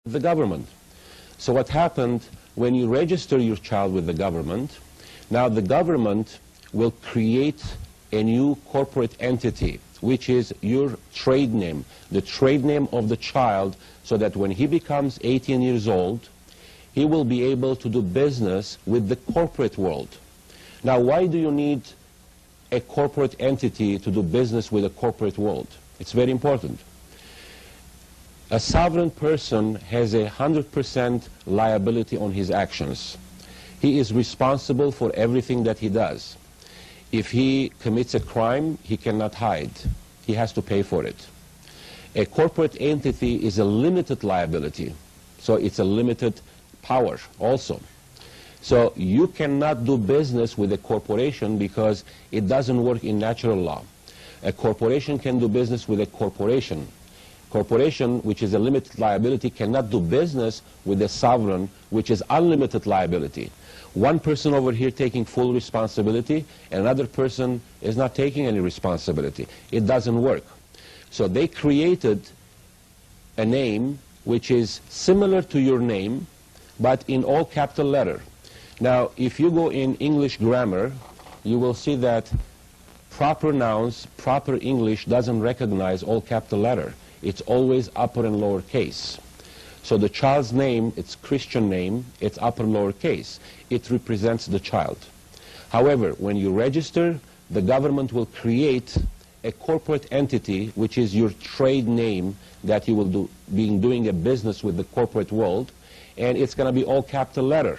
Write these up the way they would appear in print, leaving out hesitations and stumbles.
the government. So what happened when you register your child with the government, now the government will create a new corporate entity, which is your trade name, the trade name of the child, so that when he becomes 18 years old, he will be able to do business with the corporate world. Now, why do you need a corporate entity to do business with the corporate world? It's very important. A sovereign person has 100% liability on his actions. He is responsible for everything that he does. If he commits a crime, he cannot hide. He has to pay for it. A corporate entity is a limited liability, so it's a limited power also. So you cannot do business with a corporation because it doesn't work in natural law. A corporation can do business with a corporation. Corporation, which is a limited liability, cannot do business with a sovereign, which is unlimited liability. One person over here taking full responsibility, and another person is not taking any responsibility. It doesn't work. So they created a name which is similar to your name, but in all capital letter. Now, if you go in English grammar, you will see that proper nouns, proper English doesn't recognize all capital letter. It's always upper and lower case. So the child's name, its Christian name, it's upper and lower case. It represents the child. However, when you register, the government will create a corporate entity, which is your trade name that you will be doing a business with the corporate world, and it's going to be all capital letter.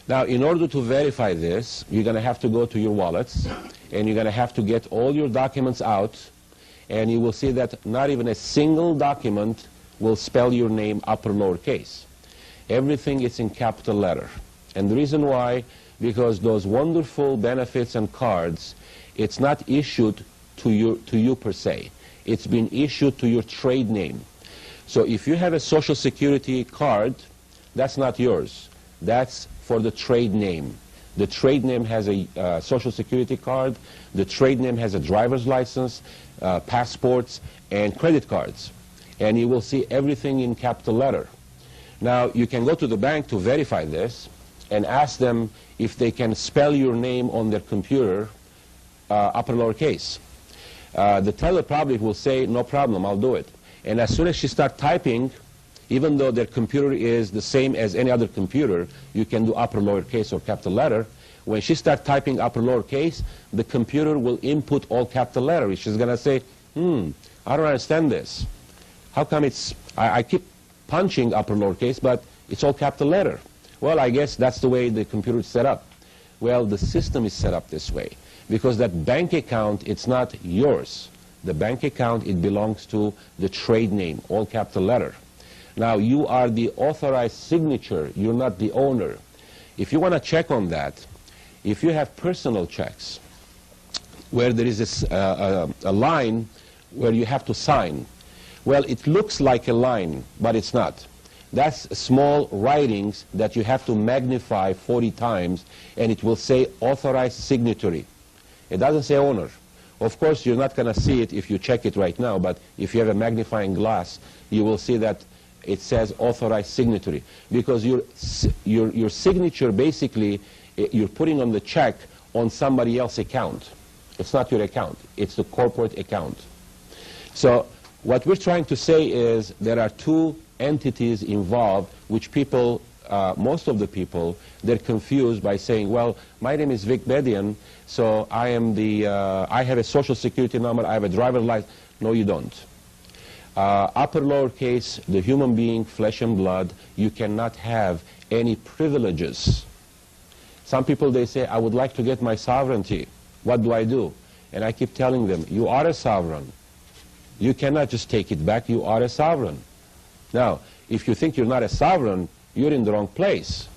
Now, in order to verify this, you're going to have to go to your wallets, and you're going to have to get all your documents out, and you will see that not even a single document will spell your name upper lower case. Everything is in capital letter. And the reason why, because those wonderful benefits and cards, it's not issued to you per se. It's been issued to your trade name. So if you have a Social Security card, that's not yours. That's for the trade name. The trade name has a Social Security card. The trade name has a driver's license, passports, and credit cards. And you will see everything in capital letter. Now, you can go to the bank to verify this and ask them if they can spell your name on their computer upper lower case. The teller probably will say, no problem, I'll do it. And as soon as she starts typing, even though their computer is the same as any other computer, you can do upper lower case or capital letter. When she starts typing upper lower case, the computer will input all capital letters. She's going to say, I don't understand this. How come I keep punching upper lower case, but it's all capital letter? Well, I guess that's the way the computer is set up. Well, the system is set up this way because that bank account, it's not yours. The bank account, it belongs to the trade name, all capital letter. Now, you are the authorized signature. You're not the owner. If you want to check on that, if you have personal checks where there is a line where you have to sign, well, it looks like a line, but it's not. That's small writings that you have to magnify 40 times, and it will say authorized signatory. It doesn't say owner. Of course, you're not going to see it if you check it right now, but if you have a magnifying glass, you will see that it says authorized signatory. Because your signature, basically, you're putting on the check on somebody else's account. It's not your account. It's the corporate account. So what we're trying to say is there are two entities involved, which people, most of the people, they're confused by saying, well, my name is Vic Bedian, so I have a Social Security number, I have a driver's license. No, you don't. Upper lower case, the human being, flesh and blood, you cannot have any privileges. Some people, they say, I would like to get my sovereignty. What do I do? And I keep telling them, you are a sovereign. You cannot just take it back. You are a sovereign. Now, if you think you're not a sovereign, you're in the wrong place.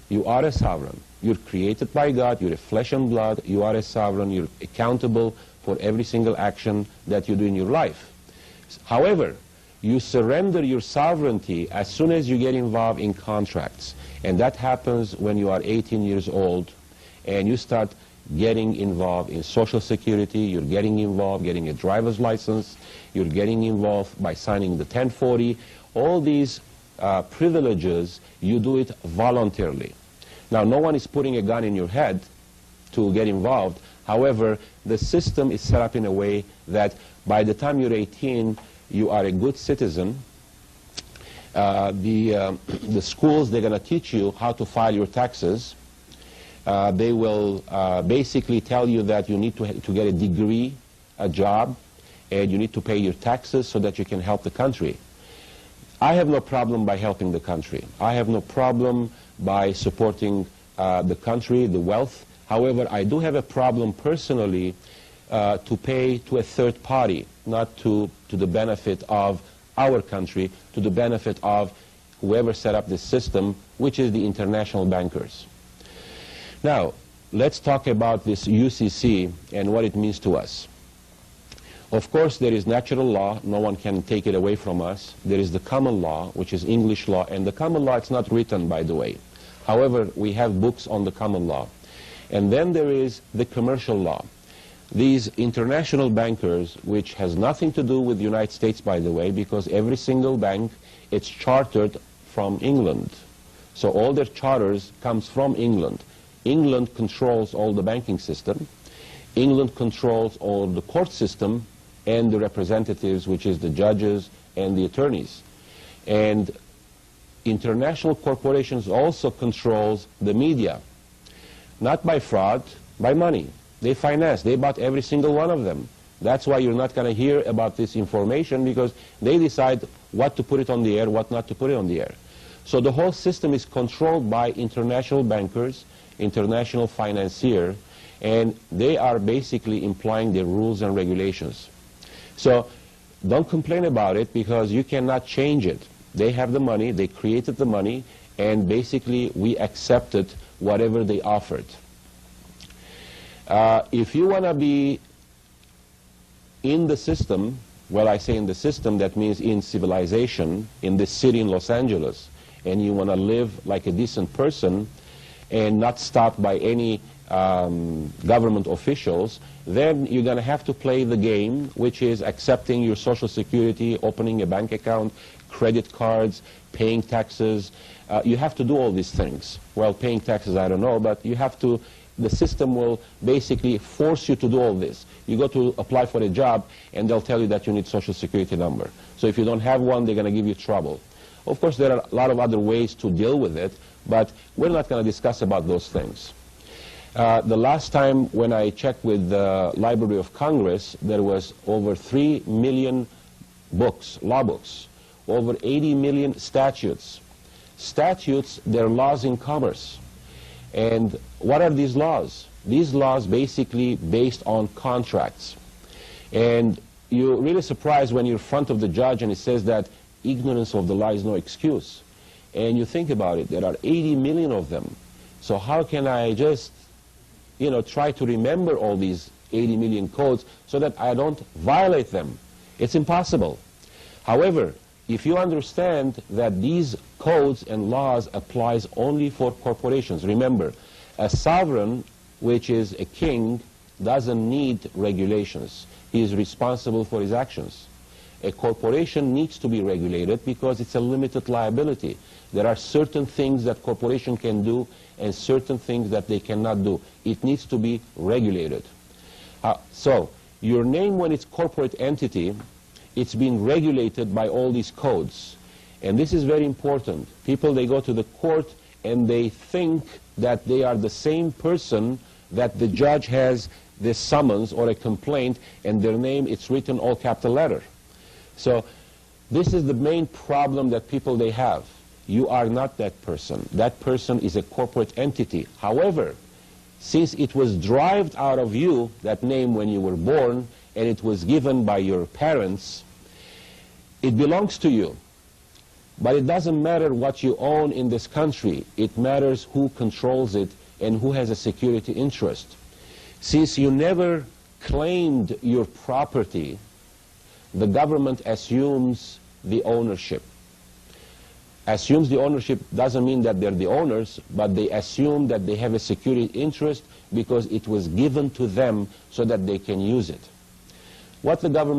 You are a sovereign. You're created by God. You're a flesh and blood. You are a sovereign. You're accountable for every single action that you do in your life. However, you surrender your sovereignty as soon as you get involved in contracts. And that happens when you are 18 years old and you start getting involved in Social Security, you're getting involved getting a driver's license, you're getting involved by signing the 1040. All these privileges, you do it voluntarily. Now, no one is putting a gun in your head to get involved. However, the system is set up in a way that by the time you're 18, you are a good citizen. The schools, they're going to teach you how to file your taxes. They will basically tell you that you need to get a degree, a job, and you need to pay your taxes so that you can help the country. I have no problem by helping the country. I have no problem by supporting the country, the wealth. However, I do have a problem personally to pay to a third party, not to the benefit of our country, to the benefit of whoever set up this system, which is the international bankers. Now, let's talk about this UCC and what it means to us. Of course, there is natural law. No one can take it away from us. There is the common law, which is English law. And the common law, it's not written, by the way. However, we have books on the common law. And then there is the commercial law. These international bankers, which has nothing to do with the United States, by the way, because every single bank, it's chartered from England. So all their charters comes from England. England controls all the banking system. England controls all the court system and the representatives, which is the judges and the attorneys. And international corporations also controls the media. Not by fraud, by money. They finance. They bought every single one of them. That's why you're not going to hear about this information, because they decide what to put it on the air, what not to put it on the air. So the whole system is controlled by international bankers, international financiers, and they are basically implying their rules and regulations. So don't complain about it, because you cannot change it. They have the money, they created the money, and basically we accepted whatever they offered. If you want to be in the system, well, I say in the system, that means in civilization, in this city in Los Angeles, and you want to live like a decent person and not stopped by any government officials, then you're going to have to play the game, which is accepting your Social Security, opening a bank account, credit cards, paying taxes. You have to do all these things. Well, paying taxes, I don't know, but you have to. The system will basically force you to do all this. You go to apply for a job, and they'll tell you that you need Social Security number. So if you don't have one, they're going to give you trouble. Of course, there are a lot of other ways to deal with it, but we're not going to discuss about those things. The last time when I checked with the Library of Congress, there was over 3 million books, law books, over 80 million statutes. Statutes, they're laws in commerce. And what are these laws? These laws basically based on contracts. And you're really surprised when you're in front of the judge and it says that ignorance of the law is no excuse. And you think about it, there are 80 million of them. So how can I just, try to remember all these 80 million codes so that I don't violate them? It's impossible. However, if you understand that these codes and laws applies only for corporations, remember, a sovereign, which is a king, doesn't need regulations. He is responsible for his actions. A corporation needs to be regulated because it's a limited liability. There are certain things that corporation can do and certain things that they cannot do. It needs to be regulated. So your name, when it's corporate entity, it's being regulated by all these codes. And this is very important. People, they go to the court and they think that they are the same person, that the judge has this summons or a complaint, and their name, it's written all capital letter. So this is the main problem that people, they have. You are not that person. That person is a corporate entity. However, since it was derived out of you, that name, when you were born, and it was given by your parents, it belongs to you. But it doesn't matter what you own in this country. It matters who controls it and who has a security interest. Since you never claimed your property, the government assumes the ownership. Assumes the ownership doesn't mean that they're the owners, but they assume that they have a security interest because it was given to them so that they can use it. What the government